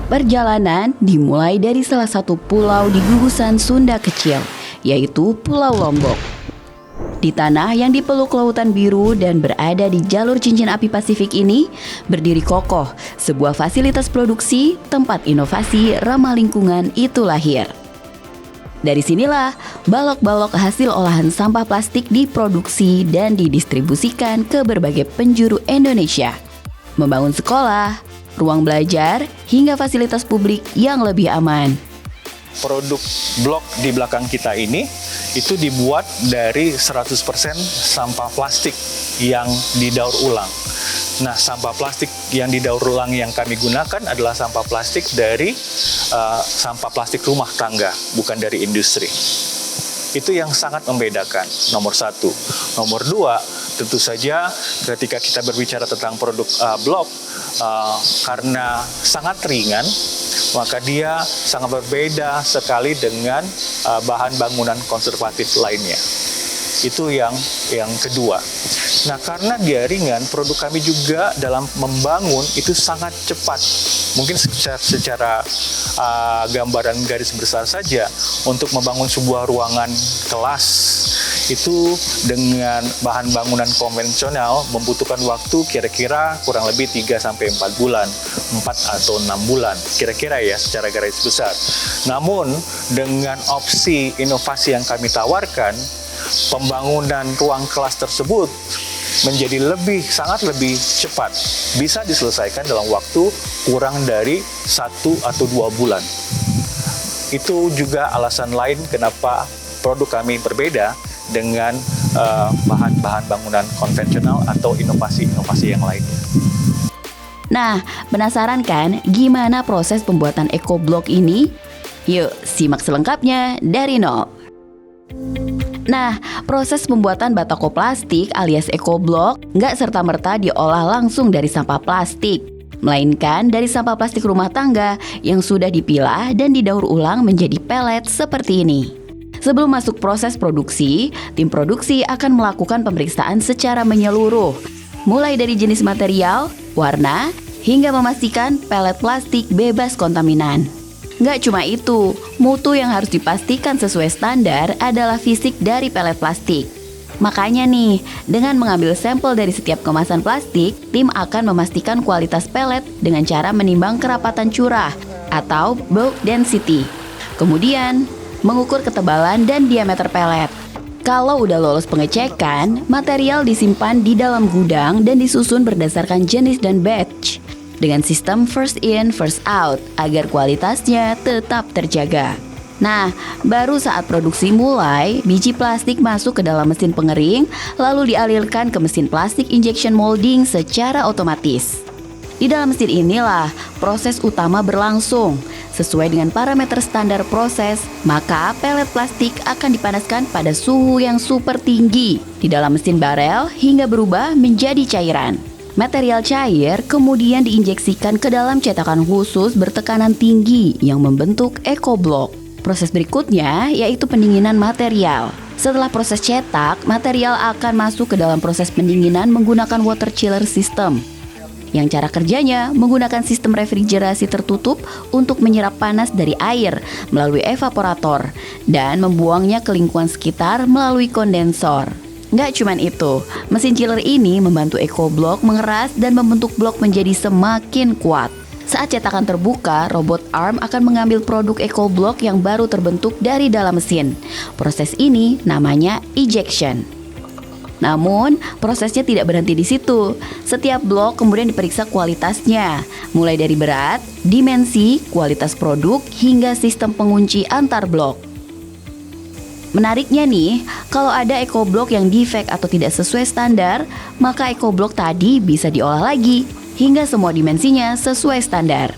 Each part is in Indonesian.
Perjalanan dimulai dari salah satu pulau di gugusan Sunda kecil, yaitu Pulau Lombok. Di tanah yang dipeluk lautan biru dan berada di jalur cincin api Pasifik ini, berdiri kokoh sebuah fasilitas produksi tempat inovasi ramah lingkungan itu lahir. Dari sinilah balok-balok hasil olahan sampah plastik diproduksi dan didistribusikan ke berbagai penjuru Indonesia. Membangun sekolah, ruang belajar, hingga fasilitas publik yang lebih aman. Produk blok di belakang kita ini itu dibuat dari 100% sampah plastik yang didaur ulang. Nah, sampah plastik yang didaur ulang yang kami gunakan adalah sampah plastik dari sampah plastik rumah tangga, bukan dari industri. Itu yang sangat membedakan, nomor satu. Nomor dua, tentu saja ketika kita berbicara tentang produk blok, karena sangat ringan, maka dia sangat berbeda sekali dengan bahan bangunan konservatif lainnya. Itu yang kedua. Nah, karena dia ringan, produk kami juga dalam membangun itu sangat cepat. Mungkin secara gambaran garis besar saja, untuk membangun sebuah ruangan kelas itu dengan bahan bangunan konvensional membutuhkan waktu kira-kira kurang lebih 3-4 bulan, 4 atau 6 bulan, kira-kira ya secara garis besar. Namun dengan opsi inovasi yang kami tawarkan, pembangunan ruang kelas tersebut menjadi sangat lebih cepat, bisa diselesaikan dalam waktu kurang dari 1 atau 2 bulan. Itu juga alasan lain kenapa produk kami berbeda dengan bahan-bahan bangunan konvensional atau inovasi-inovasi yang lainnya. Nah, penasaran kan gimana proses pembuatan EcoBlock ini? Yuk, simak selengkapnya dari nol. Nah, proses pembuatan batako plastik alias EcoBlock nggak serta-merta diolah langsung dari sampah plastik, melainkan dari sampah plastik rumah tangga yang sudah dipilah dan didaur ulang menjadi pelet seperti ini. Sebelum masuk proses produksi, tim produksi akan melakukan pemeriksaan secara menyeluruh, mulai dari jenis material, warna, hingga memastikan pelet plastik bebas kontaminan. Nggak cuma itu, mutu yang harus dipastikan sesuai standar adalah fisik dari pelet plastik. Makanya nih, dengan mengambil sampel dari setiap kemasan plastik, tim akan memastikan kualitas pelet dengan cara menimbang kerapatan curah atau bulk density. Kemudian, mengukur ketebalan dan diameter pelet. Kalau udah lolos pengecekan, material disimpan di dalam gudang dan disusun berdasarkan jenis dan batch dengan sistem first in, first out agar kualitasnya tetap terjaga. Nah, baru saat produksi mulai, biji plastik masuk ke dalam mesin pengering, lalu dialirkan ke mesin plastik injection molding secara otomatis. Di dalam mesin inilah proses utama berlangsung. Sesuai dengan parameter standar proses, maka pelet plastik akan dipanaskan pada suhu yang super tinggi di dalam mesin barel hingga berubah menjadi cairan. Material cair kemudian diinjeksikan ke dalam cetakan khusus bertekanan tinggi yang membentuk EcoBlock. Proses berikutnya yaitu pendinginan material. Setelah proses cetak, material akan masuk ke dalam proses pendinginan menggunakan water chiller system, yang cara kerjanya menggunakan sistem refrigerasi tertutup untuk menyerap panas dari air melalui evaporator dan membuangnya ke lingkungan sekitar melalui kondensor. Nggak cuman itu, mesin chiller ini membantu EcoBlock mengeras dan membentuk blok menjadi semakin kuat. Saat cetakan terbuka, robot arm akan mengambil produk EcoBlock yang baru terbentuk dari dalam mesin. Proses ini namanya ejection. Namun, prosesnya tidak berhenti di situ. Setiap blok kemudian diperiksa kualitasnya, mulai dari berat, dimensi, kualitas produk, hingga sistem pengunci antar blok. Menariknya nih, kalau ada EcoBlock yang defect atau tidak sesuai standar, maka EcoBlock tadi bisa diolah lagi, hingga semua dimensinya sesuai standar.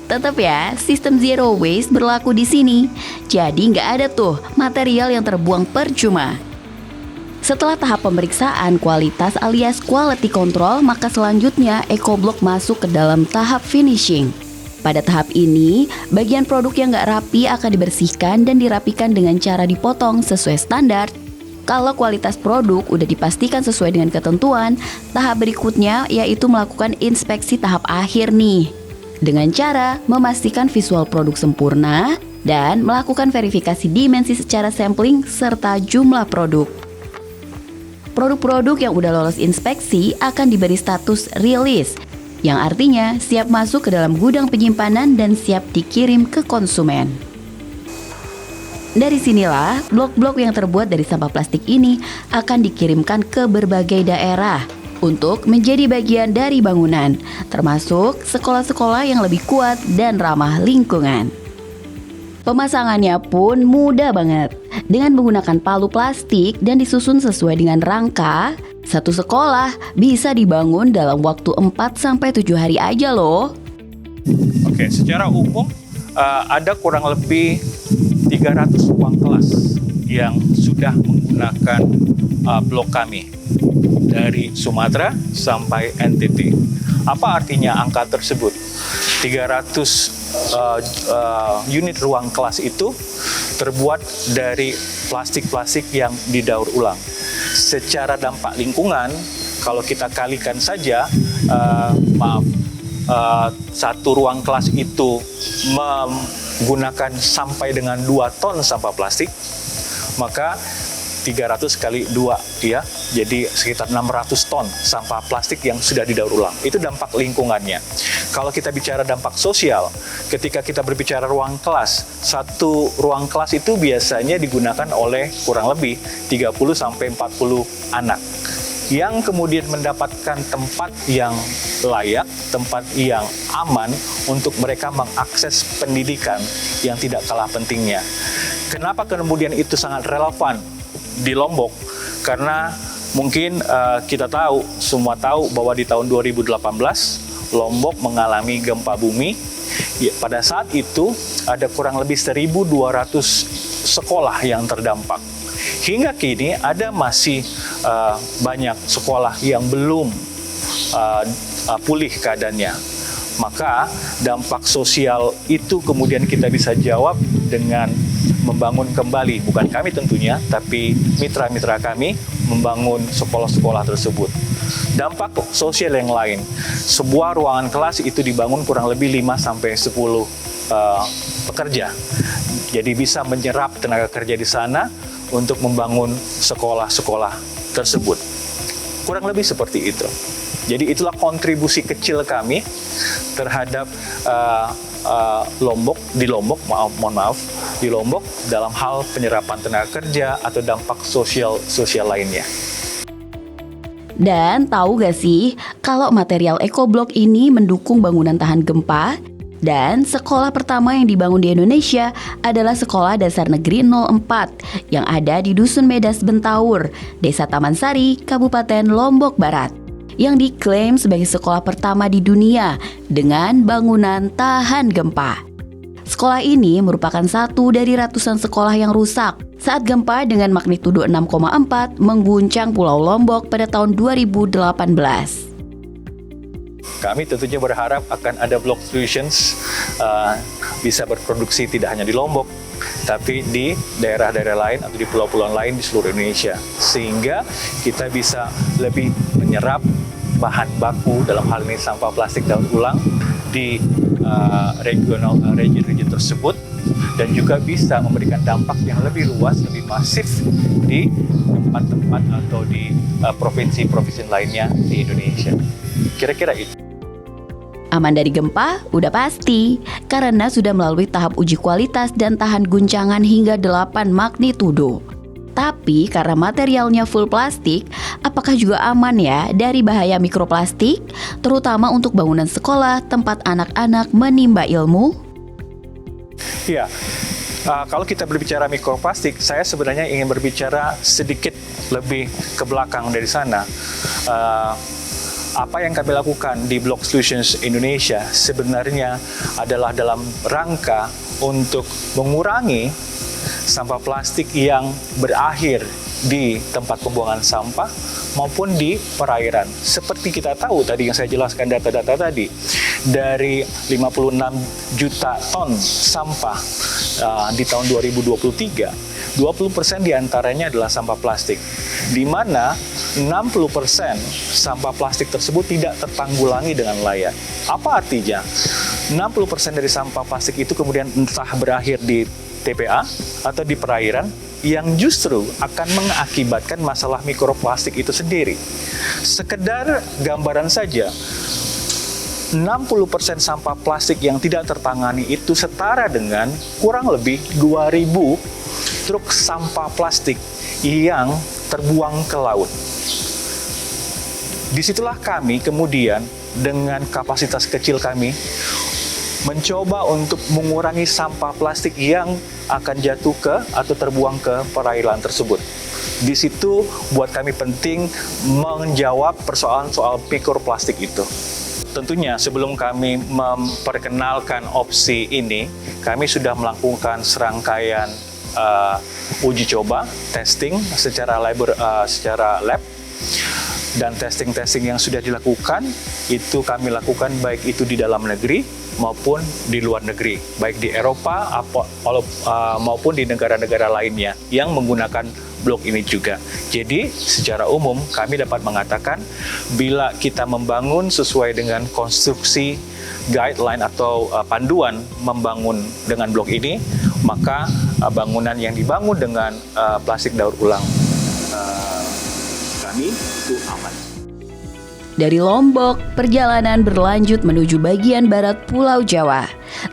Tetap ya, sistem zero waste berlaku di sini. Jadi nggak ada tuh material yang terbuang percuma. Setelah tahap pemeriksaan kualitas alias quality control, maka selanjutnya EcoBlock masuk ke dalam tahap finishing. Pada tahap ini, bagian produk yang nggak rapi akan dibersihkan dan dirapikan dengan cara dipotong sesuai standar. Kalau kualitas produk udah dipastikan sesuai dengan ketentuan, tahap berikutnya yaitu melakukan inspeksi tahap akhir nih. dengan cara memastikan visual produk sempurna dan melakukan verifikasi dimensi secara sampling serta jumlah produk. Produk-produk yang udah lolos inspeksi akan diberi status rilis, yang artinya siap masuk ke dalam gudang penyimpanan dan siap dikirim ke konsumen. Dari sinilah, blok-blok yang terbuat dari sampah plastik ini akan dikirimkan ke berbagai daerah untuk menjadi bagian dari bangunan, termasuk sekolah-sekolah yang lebih kuat dan ramah lingkungan. Pemasangannya pun mudah banget. Dengan menggunakan palu plastik dan disusun sesuai dengan rangka, satu sekolah bisa dibangun dalam waktu 4-7 hari aja loh. Oke, secara umum ada kurang lebih 300 ruang kelas yang sudah menggunakan blok kami dari Sumatera sampai NTT. Apa artinya angka tersebut? 300 unit ruang kelas itu terbuat dari plastik-plastik yang didaur ulang. Secara dampak lingkungan, kalau kita kalikan saja, satu ruang kelas itu menggunakan sampai dengan 2 ton sampah plastik, maka 300 kali 2 ya, jadi sekitar 600 ton sampah plastik yang sudah didaur ulang. Itu dampak lingkungannya. Kalau kita bicara dampak sosial, ketika kita berbicara ruang kelas, satu ruang kelas itu biasanya digunakan oleh kurang lebih 30-40 anak yang kemudian mendapatkan tempat yang layak, tempat yang aman untuk mereka mengakses pendidikan yang tidak kalah pentingnya. Kenapa kemudian itu sangat relevan di Lombok? Karena mungkin kita tahu, semua tahu bahwa di tahun 2018 Lombok mengalami gempa bumi. Ya, pada saat itu ada kurang lebih 1.200 sekolah yang terdampak. Hingga kini ada masih banyak sekolah yang belum pulih keadaannya. Maka dampak sosial itu kemudian kita bisa jawab dengan membangun kembali, bukan kami tentunya, tapi mitra-mitra kami membangun sekolah-sekolah tersebut. Dampak sosial yang lain, sebuah ruangan kelas itu dibangun kurang lebih 5-10 pekerja. Jadi bisa menyerap tenaga kerja di sana untuk membangun sekolah-sekolah tersebut. Kurang lebih seperti itu. Jadi itulah kontribusi kecil kami terhadap Lombok, di Lombok dalam hal penyerapan tenaga kerja atau dampak sosial lainnya. Dan tahu gak sih kalau material EcoBlock ini mendukung bangunan tahan gempa? Dan sekolah pertama yang dibangun di Indonesia adalah Sekolah Dasar Negeri 04 yang ada di Dusun Medas Bentaur, Desa Taman Sari, Kabupaten Lombok Barat, yang diklaim sebagai sekolah pertama di dunia dengan bangunan tahan gempa. Sekolah ini merupakan satu dari ratusan sekolah yang rusak saat gempa dengan magnitudo 6,4 mengguncang Pulau Lombok pada tahun 2018. Kami tentunya berharap akan ada Block Solutions bisa berproduksi tidak hanya di Lombok, tapi di daerah-daerah lain atau di pulau-pulau lain di seluruh Indonesia. Sehingga kita bisa lebih menyerap bahan baku, dalam hal ini sampah plastik daur ulang, di region-region tersebut, dan juga bisa memberikan dampak yang lebih luas, lebih masif di tempat-tempat atau di provinsi-provinsi lainnya di Indonesia. Kira-kira itu. Aman dari gempa? Udah pasti, karena sudah melalui tahap uji kualitas dan tahan guncangan hingga 8 magnitudo. Tapi karena materialnya full plastik, apakah juga aman ya dari bahaya mikroplastik? Terutama untuk bangunan sekolah tempat anak-anak menimba ilmu? Ya, kalau kita berbicara mikroplastik, saya sebenarnya ingin berbicara sedikit lebih ke belakang dari sana. Apa yang kami lakukan di Block Solutions Indonesia sebenarnya adalah dalam rangka untuk mengurangi sampah plastik yang berakhir di tempat pembuangan sampah maupun di perairan. Seperti kita tahu tadi yang saya jelaskan data-data tadi, dari 56 juta ton sampah di tahun 2023, 20% diantaranya adalah sampah plastik, di mana 60% sampah plastik tersebut tidak tertanggulangi dengan layak. Apa artinya? 60% dari sampah plastik itu kemudian entah berakhir di TPA atau di perairan, yang justru akan mengakibatkan masalah mikroplastik itu sendiri. Sekedar gambaran saja, 60% sampah plastik yang tidak tertangani itu setara dengan kurang lebih 2.000 truk sampah plastik yang terbuang ke laut. Disitulah kami kemudian dengan kapasitas kecil kami mencoba untuk mengurangi sampah plastik yang akan jatuh ke atau terbuang ke perairan tersebut. Di situ buat kami penting menjawab persoalan soal mikroplastik itu. Tentunya sebelum kami memperkenalkan opsi ini, kami sudah melakukan serangkaian uji coba, testing secara lab, dan testing-testing yang sudah dilakukan itu kami lakukan baik itu di dalam negeri maupun di luar negeri, baik di Eropa maupun di negara-negara lainnya yang menggunakan blok ini juga. Jadi secara umum kami dapat mengatakan bila kita membangun sesuai dengan konstruksi guideline atau panduan membangun dengan blok ini, maka bangunan yang dibangun dengan plastik daur ulang kami itu aman. Dari Lombok, perjalanan berlanjut menuju bagian barat Pulau Jawa,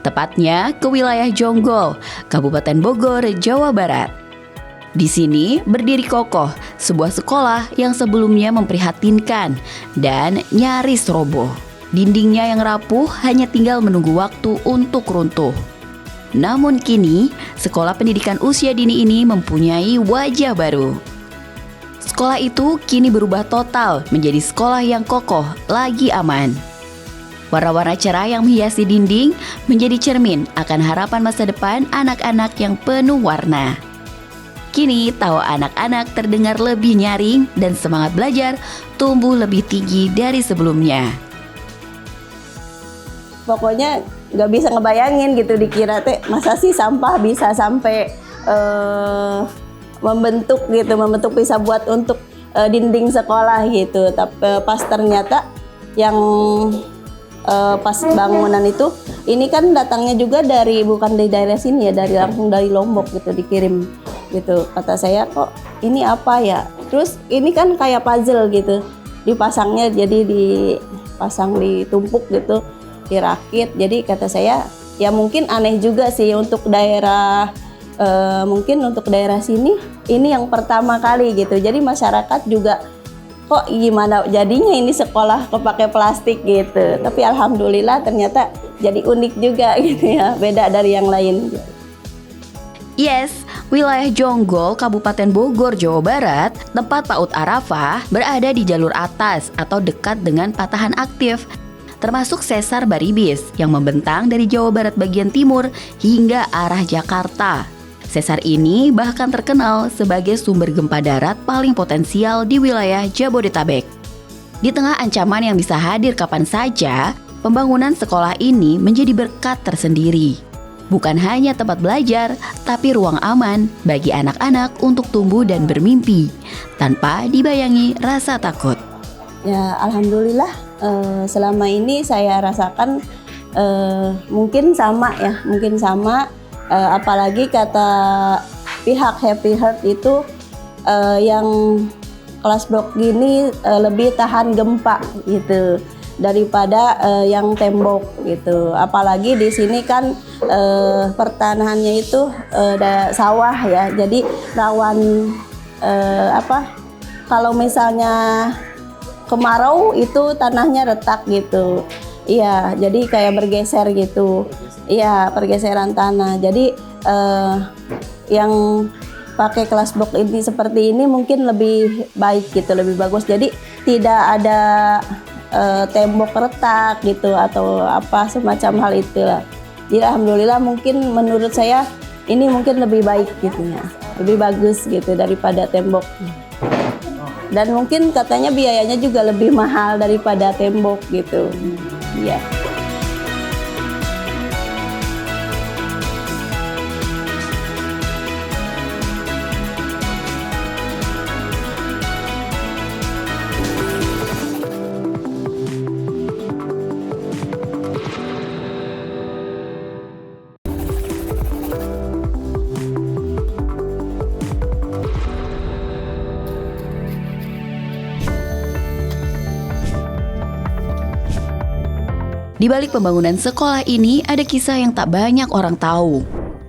tepatnya ke wilayah Jonggol, Kabupaten Bogor, Jawa Barat. Di sini berdiri kokoh sebuah sekolah yang sebelumnya memprihatinkan dan nyaris roboh. Dindingnya yang rapuh hanya tinggal menunggu waktu untuk runtuh. Namun kini, sekolah pendidikan usia dini ini mempunyai wajah baru. Sekolah itu kini berubah total menjadi sekolah yang kokoh, lagi aman. Warna-warna cerah yang menghiasi dinding menjadi cermin akan harapan masa depan anak-anak yang penuh warna. Kini tawa anak-anak terdengar lebih nyaring dan semangat belajar tumbuh lebih tinggi dari sebelumnya. Pokoknya nggak bisa ngebayangin gitu, dikira teh masa sih sampah bisa sampai membentuk bisa buat untuk dinding sekolah gitu. Tapi pas ternyata yang pas bangunan itu ini kan datangnya juga bukan dari daerah sini ya, langsung dari Lombok gitu, dikirim gitu. Kata saya, kok ini apa ya? Terus ini kan kayak puzzle gitu, dipasangnya jadi dipasang ditumpuk gitu, dirakit. Jadi kata saya ya mungkin aneh juga sih untuk daerah mungkin untuk daerah sini ini yang pertama kali gitu. Jadi masyarakat juga kok gimana jadinya ini sekolah kok pakai plastik gitu. Tapi alhamdulillah ternyata jadi unik juga gitu ya, beda dari yang lain. Yes, wilayah Jonggol, Kabupaten Bogor, Jawa Barat, tempat PAUD Arafah berada di jalur atas atau dekat dengan patahan aktif, termasuk Sesar Baribis yang membentang dari Jawa Barat bagian timur hingga arah Jakarta. Sesar ini bahkan terkenal sebagai sumber gempa darat paling potensial di wilayah Jabodetabek. Di tengah ancaman yang bisa hadir kapan saja, pembangunan sekolah ini menjadi berkat tersendiri. Bukan hanya tempat belajar, tapi ruang aman bagi anak-anak untuk tumbuh dan bermimpi, tanpa dibayangi rasa takut. Ya alhamdulillah selama ini saya rasakan mungkin sama. Apalagi kata pihak Happy Heart itu yang kelas blok gini lebih tahan gempa gitu daripada yang tembok gitu. Apalagi di sini kan pertanahannya itu sawah ya, jadi rawan kalau misalnya kemarau itu tanahnya retak gitu. Iya, jadi kayak bergeser gitu. Iya, pergeseran tanah. Jadi yang pakai kelas blok ini seperti ini mungkin lebih baik gitu, lebih bagus. Jadi tidak ada tembok retak gitu atau apa semacam hal itulah. Jadi alhamdulillah mungkin menurut saya ini mungkin lebih baik gitu ya. Lebih bagus gitu daripada tembok. Dan mungkin katanya biayanya juga lebih mahal daripada tembok gitu. Iya. Di balik pembangunan sekolah ini ada kisah yang tak banyak orang tahu.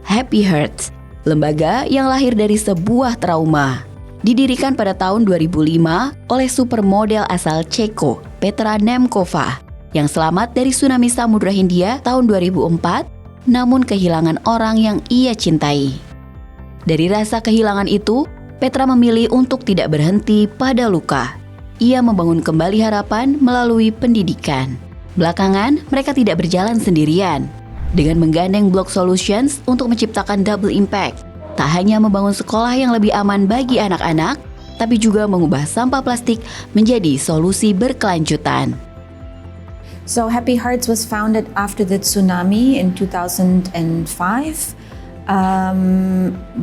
Happy Hearts, lembaga yang lahir dari sebuah trauma. Didirikan pada tahun 2005 oleh supermodel asal Ceko, Petra Nemcova, yang selamat dari tsunami Samudra Hindia tahun 2004, namun kehilangan orang yang ia cintai. Dari rasa kehilangan itu, Petra memilih untuk tidak berhenti pada luka. Ia membangun kembali harapan melalui pendidikan. Belakangan, mereka tidak berjalan sendirian. Dengan menggandeng Block Solutions untuk menciptakan double impact, tak hanya membangun sekolah yang lebih aman bagi anak-anak, tapi juga mengubah sampah plastik menjadi solusi berkelanjutan. So Happy Hearts was founded after the tsunami in 2005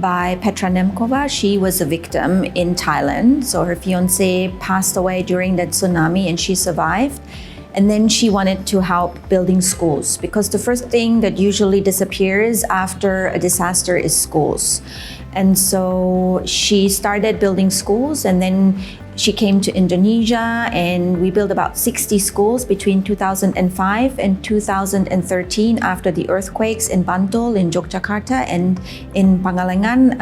by Petra Nemcova. She was a victim in Thailand. So her fiancé passed away during that tsunami and she survived. And then she wanted to help building schools because the first thing that usually disappears after a disaster is schools. And so she started building schools, and then she came to Indonesia, and we built about 60 schools between 2005 and 2013 after the earthquakes in Bantul, in Yogyakarta, and in Pangalengan,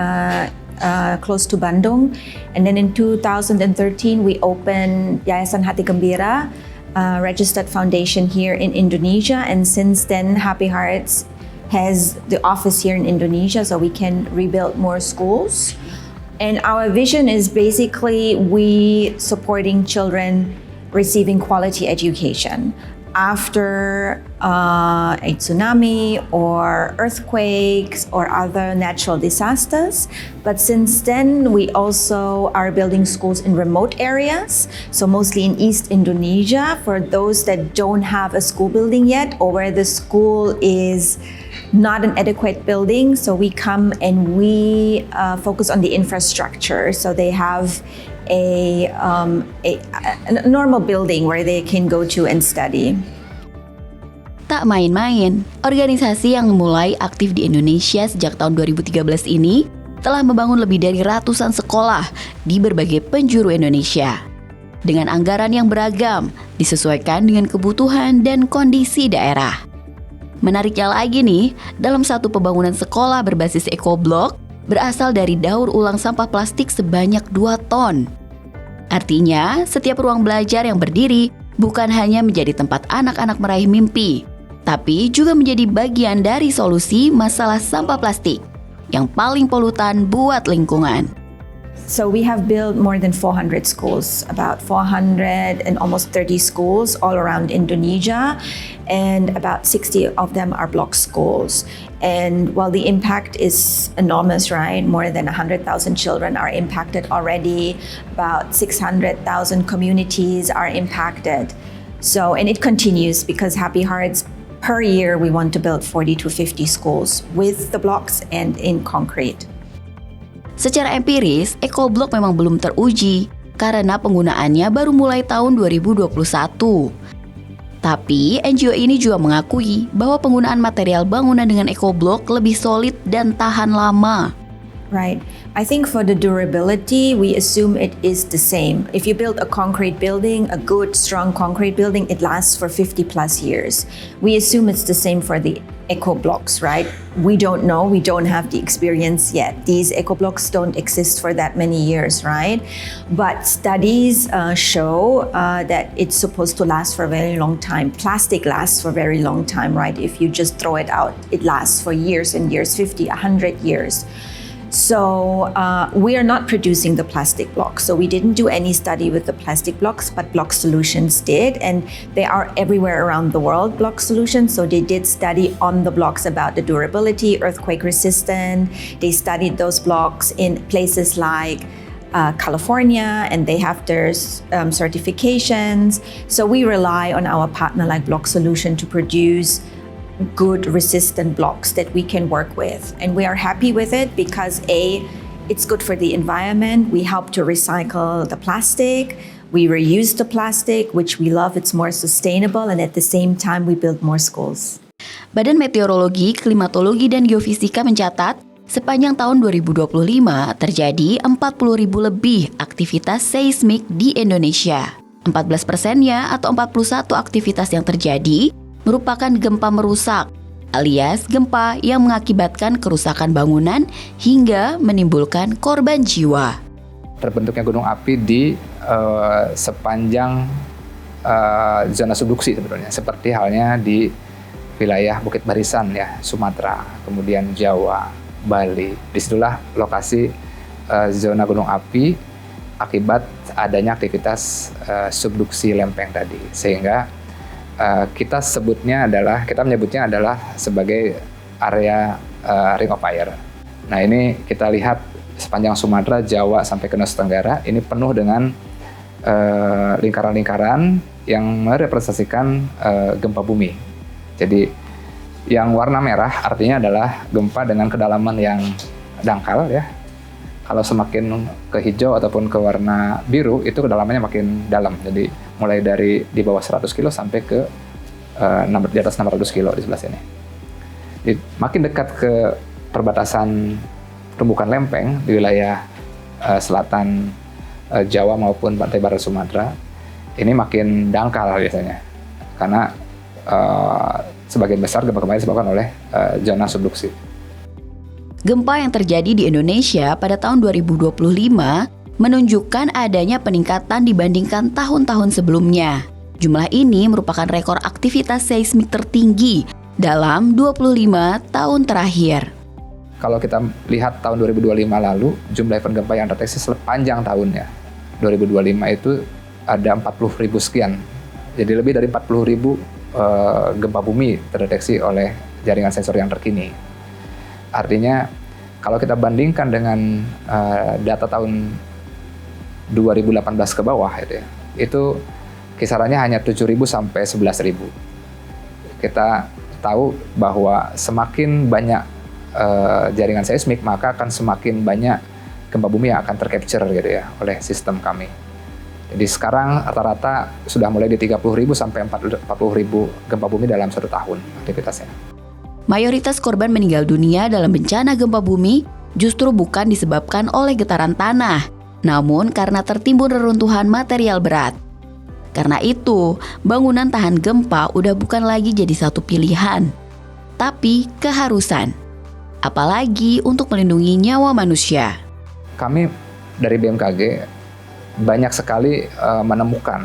close to Bandung. And then in 2013, we opened Yayasan Hati Gembira, registered foundation here in Indonesia, and since then Happy Hearts has the office here in Indonesia so we can rebuild more schools. And our vision is basically we supporting children receiving quality education after a tsunami or earthquakes or other natural disasters. But since then, we also are building schools in remote areas, so mostly in East Indonesia for those that don't have a school building yet or where the school is not an adequate building. So we come and we focus on the infrastructure. So they have a normal building where they can go to and study. Tak main-main, organisasi yang mulai aktif di Indonesia sejak tahun 2013 ini telah membangun lebih dari ratusan sekolah di berbagai penjuru Indonesia. Dengan anggaran yang beragam, disesuaikan dengan kebutuhan dan kondisi daerah. Menariknya lagi nih, dalam satu pembangunan sekolah berbasis EcoBlock berasal dari daur ulang sampah plastik sebanyak 2 ton. Artinya, setiap ruang belajar yang berdiri bukan hanya menjadi tempat anak-anak meraih mimpi, tapi juga menjadi bagian dari solusi masalah sampah plastik yang paling polutan buat lingkungan. So we have built more than 400 schools, about 400 and almost 30 schools all around Indonesia, and about 60 of them are block schools. And while the impact is enormous, right? More than 100,000 children are impacted already. About 600,000 communities are impacted. So, and it continues because Happy Hearts per year we want to build 40 to 50 schools with the blocks and in concrete. Secara empiris, EcoBlock memang belum teruji karena penggunaannya baru mulai tahun 2021. Tapi NGO ini juga mengakui bahwa penggunaan material bangunan dengan EcoBlock lebih solid dan tahan lama. Right. I think for the durability, we assume it is the same. If you build a concrete building, a good, strong concrete building, it lasts for 50 plus years. We assume it's the same for the eco blocks, right? We don't know, we don't have the experience yet. These eco blocks don't exist for that many years, right? But studies show that it's supposed to last for a very long time. Plastic lasts for a very long time, right? If you just throw it out, it lasts for years and years, 50, 100 years. So we are not producing the plastic blocks. So we didn't do any study with the plastic blocks, but Block Solutions did. And they are everywhere around the world, Block Solutions. So they did study on the blocks about the durability, earthquake resistant. They studied those blocks in places like California, and they have their certifications. So we rely on our partner like Block Solution to produce good resistant blocks that we can work with, and we are happy with it because it's good for the environment. We help to recycle the plastic, we reuse the plastic, which we love. It's more sustainable, and at the same time we build more schools. Badan Meteorologi, Klimatologi, dan Geofisika mencatat sepanjang tahun 2025 terjadi 40.000 lebih aktivitas seismik di Indonesia. 14%-nya atau 41 aktivitas yang terjadi merupakan gempa merusak, alias gempa yang mengakibatkan kerusakan bangunan hingga menimbulkan korban jiwa. Terbentuknya gunung api di sepanjang zona subduksi sebenarnya, seperti halnya di wilayah Bukit Barisan ya, Sumatera, kemudian Jawa, Bali. Disitulah lokasi zona gunung api akibat adanya aktivitas subduksi lempeng tadi, sehingga kita menyebutnya adalah sebagai area Ring of Fire. Nah, ini kita lihat sepanjang Sumatera, Jawa sampai ke Nusa Tenggara ini penuh dengan lingkaran-lingkaran yang merepresentasikan gempa bumi. Jadi yang warna merah artinya adalah gempa dengan kedalaman yang dangkal ya. Kalau semakin ke hijau ataupun ke warna biru itu kedalamannya makin dalam. Jadi mulai dari di bawah 100 kilo sampai ke di atas 600 kilo di sebelah sini. Jadi, makin dekat ke perbatasan tumbukan lempeng di wilayah selatan Jawa maupun pantai barat Sumatera, ini makin dangkal biasanya. Karena sebagian besar gempa-gempa ini disebabkan oleh zona subduksi. Gempa yang terjadi di Indonesia pada tahun 2025 menunjukkan adanya peningkatan dibandingkan tahun-tahun sebelumnya. Jumlah ini merupakan rekor aktivitas seismik tertinggi dalam 25 tahun terakhir. Kalau kita lihat tahun 2025 lalu, jumlah event gempa yang terdeteksi sepanjang tahunnya, 2025 itu ada 40.000 sekian. Jadi lebih dari 40.000 gempa bumi terdeteksi oleh jaringan sensor yang terkini. Artinya kalau kita bandingkan dengan data tahun 2018 ke bawah itu kisarannya hanya 7.000 sampai 11.000. Kita tahu bahwa semakin banyak jaringan seismik maka akan semakin banyak gempa bumi yang akan tercapture gitu ya oleh sistem kami. Jadi sekarang rata-rata sudah mulai di 30.000 sampai 40.000 gempa bumi dalam satu tahun aktivitasnya. Mayoritas korban meninggal dunia dalam bencana gempa bumi justru bukan disebabkan oleh getaran tanah, namun karena tertimbun reruntuhan material berat. Karena itu, bangunan tahan gempa udah bukan lagi jadi satu pilihan, tapi keharusan. Apalagi untuk melindungi nyawa manusia. Kami dari BMKG banyak sekali menemukan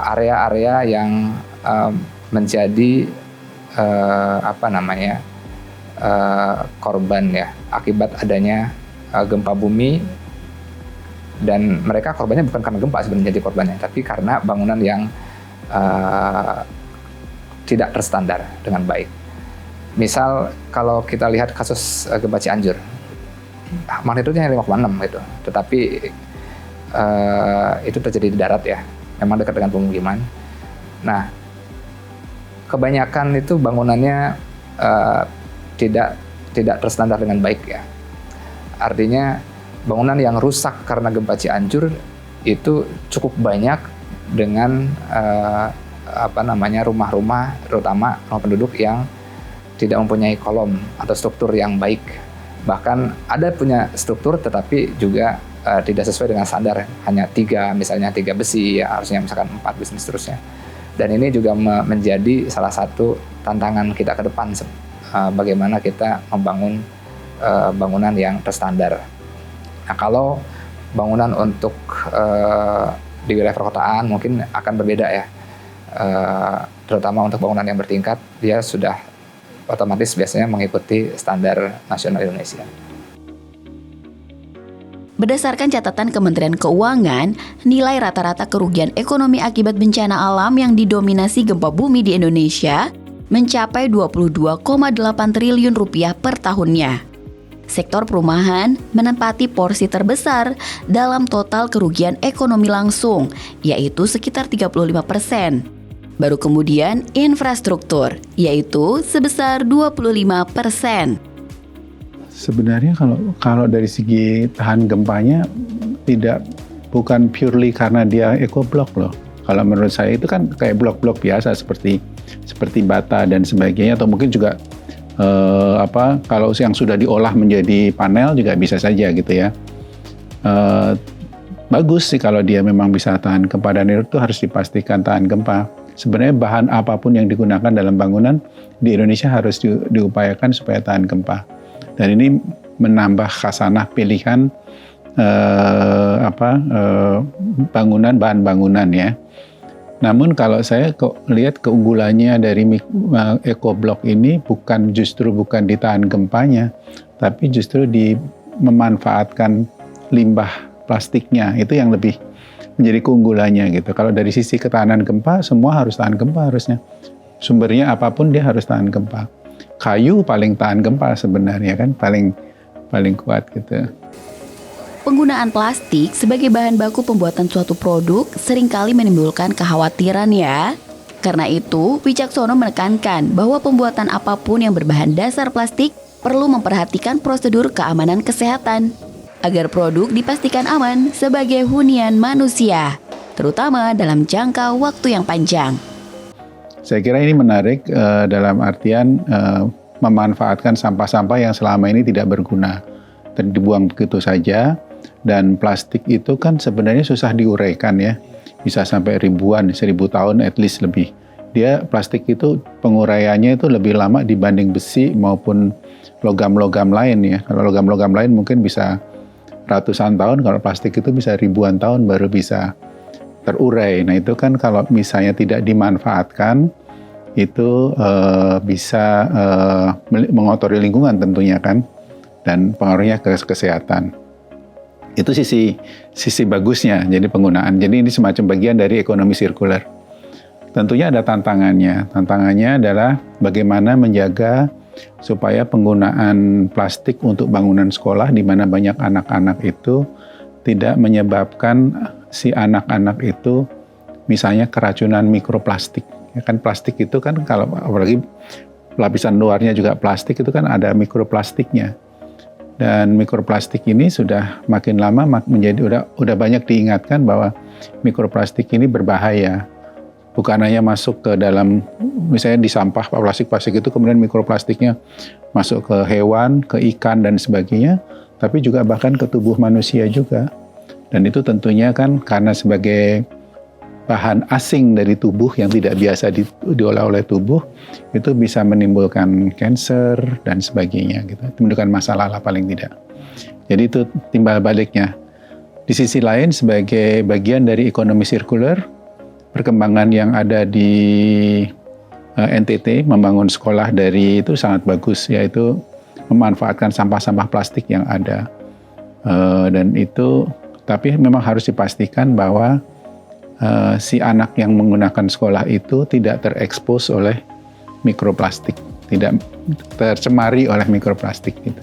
area-area yang menjadi korban ya akibat adanya gempa bumi, dan mereka korbannya bukan karena gempa sebenarnya jadi korbannya, tapi karena bangunan yang tidak terstandar dengan baik. Misal kalau kita lihat kasus gempa Cianjur, magnitudenya 5,6 gitu, tetapi itu terjadi di darat ya, memang dekat dengan pemukiman. Nah, kebanyakan itu bangunannya tidak terstandar dengan baik ya. Artinya bangunan yang rusak karena gempa Cianjur itu cukup banyak dengan rumah-rumah, terutama rumah penduduk yang tidak mempunyai kolom atau struktur yang baik. Bahkan ada punya struktur tetapi juga tidak sesuai dengan standar, hanya 3 besi ya, harusnya misalkan 4 besi dan seterusnya. Dan ini juga menjadi salah satu tantangan kita ke depan, bagaimana kita membangun bangunan yang terstandar. Nah, kalau bangunan untuk di wilayah perkotaan mungkin akan berbeda ya, terutama untuk bangunan yang bertingkat, dia sudah otomatis biasanya mengikuti standar nasional Indonesia. Berdasarkan catatan Kementerian Keuangan, nilai rata-rata kerugian ekonomi akibat bencana alam yang didominasi gempa bumi di Indonesia mencapai 22,8 triliun rupiah per tahunnya. Sektor perumahan menempati porsi terbesar dalam total kerugian ekonomi langsung, yaitu sekitar 35%. Baru kemudian infrastruktur, yaitu sebesar 25%. Sebenarnya kalau dari segi tahan gempanya bukan purely karena dia eco-block loh. Kalau menurut saya itu kan kayak blok-blok biasa seperti bata dan sebagainya, atau mungkin juga kalau yang sudah diolah menjadi panel juga bisa saja gitu ya. Bagus sih kalau dia memang bisa tahan gempa, dan itu harus dipastikan tahan gempa. sebenarnya bahan apapun yang digunakan dalam bangunan di Indonesia harus diupayakan supaya tahan gempa. Dan ini menambah khasanah pilihan bangunan, bahan bangunan ya. Namun kalau saya lihat keunggulannya dari EcoBlock ini justru bukan ditahan gempanya, tapi justru memanfaatkan limbah plastiknya. Itu yang lebih menjadi keunggulannya gitu. Kalau dari sisi ketahanan gempa, semua harus tahan gempa harusnya. Sumbernya apapun dia harus tahan gempa. Kayu paling tahan gempa sebenarnya kan, paling kuat gitu. Penggunaan plastik sebagai bahan baku pembuatan suatu produk seringkali menimbulkan kekhawatiran ya. Karena itu, Wicaksono menekankan bahwa pembuatan apapun yang berbahan dasar plastik perlu memperhatikan prosedur keamanan kesehatan agar produk dipastikan aman sebagai hunian manusia, terutama dalam jangka waktu yang panjang. Saya kira ini menarik dalam artian memanfaatkan sampah-sampah yang selama ini tidak berguna dan dibuang begitu saja. Dan plastik itu kan sebenarnya susah diuraikan ya, bisa sampai 1000 tahun at least lebih. Plastik itu penguraiannya itu lebih lama dibanding besi maupun logam-logam lain ya. Kalau logam-logam lain mungkin bisa ratusan tahun, kalau plastik itu bisa ribuan tahun baru bisa terurai. Nah itu kan kalau misalnya tidak dimanfaatkan, itu bisa mengotori lingkungan tentunya kan, dan pengaruhnya ke kesehatan. Itu sisi bagusnya, jadi penggunaan. Jadi ini semacam bagian dari ekonomi sirkular. Tentunya ada tantangannya. Tantangannya adalah bagaimana menjaga supaya penggunaan plastik untuk bangunan sekolah di mana banyak anak-anak itu tidak menyebabkan si anak-anak itu misalnya keracunan mikroplastik. Ya kan plastik itu kan kalau apalagi lapisan luarnya juga plastik itu kan ada mikroplastiknya. Dan mikroplastik ini sudah makin lama menjadi udah banyak diingatkan bahwa mikroplastik ini berbahaya. Bukan hanya masuk ke dalam, misalnya di sampah plastik-plastik itu kemudian mikroplastiknya masuk ke hewan, ke ikan dan sebagainya, tapi juga bahkan ke tubuh manusia juga. Dan itu tentunya kan karena sebagai bahan asing dari tubuh yang tidak biasa diolah oleh tubuh, itu bisa menimbulkan kanker dan sebagainya gitu. Menimbulkan masalah lah paling tidak. Jadi itu timbal baliknya. Di sisi lain sebagai bagian dari ekonomi sirkular, perkembangan yang ada di NTT membangun sekolah dari itu sangat bagus, yaitu memanfaatkan sampah-sampah plastik yang ada. Dan itu tapi memang harus dipastikan bahwa si anak yang menggunakan sekolah itu tidak terekspos oleh mikroplastik, tidak tercemari oleh mikroplastik gitu.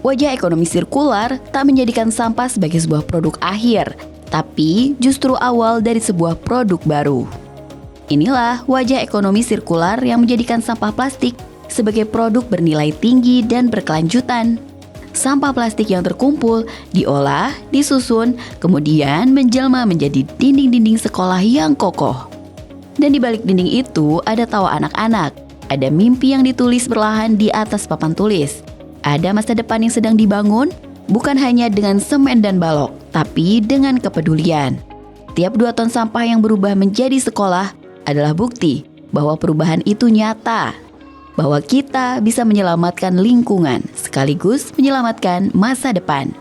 Wajah ekonomi sirkular tak menjadikan sampah sebagai sebuah produk akhir, tapi justru awal dari sebuah produk baru. Inilah wajah ekonomi sirkular yang menjadikan sampah plastik sebagai produk bernilai tinggi dan berkelanjutan. Sampah plastik yang terkumpul, diolah, disusun, kemudian menjelma menjadi dinding-dinding sekolah yang kokoh. Dan di balik dinding itu ada tawa anak-anak, ada mimpi yang ditulis perlahan di atas papan tulis. Ada masa depan yang sedang dibangun, bukan hanya dengan semen dan balok, tapi dengan kepedulian. Tiap 2 ton sampah yang berubah menjadi sekolah adalah bukti bahwa perubahan itu nyata. Bahwa kita bisa menyelamatkan lingkungan sekaligus menyelamatkan masa depan.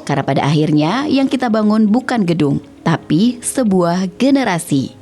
Karena pada akhirnya yang kita bangun bukan gedung, tapi sebuah generasi.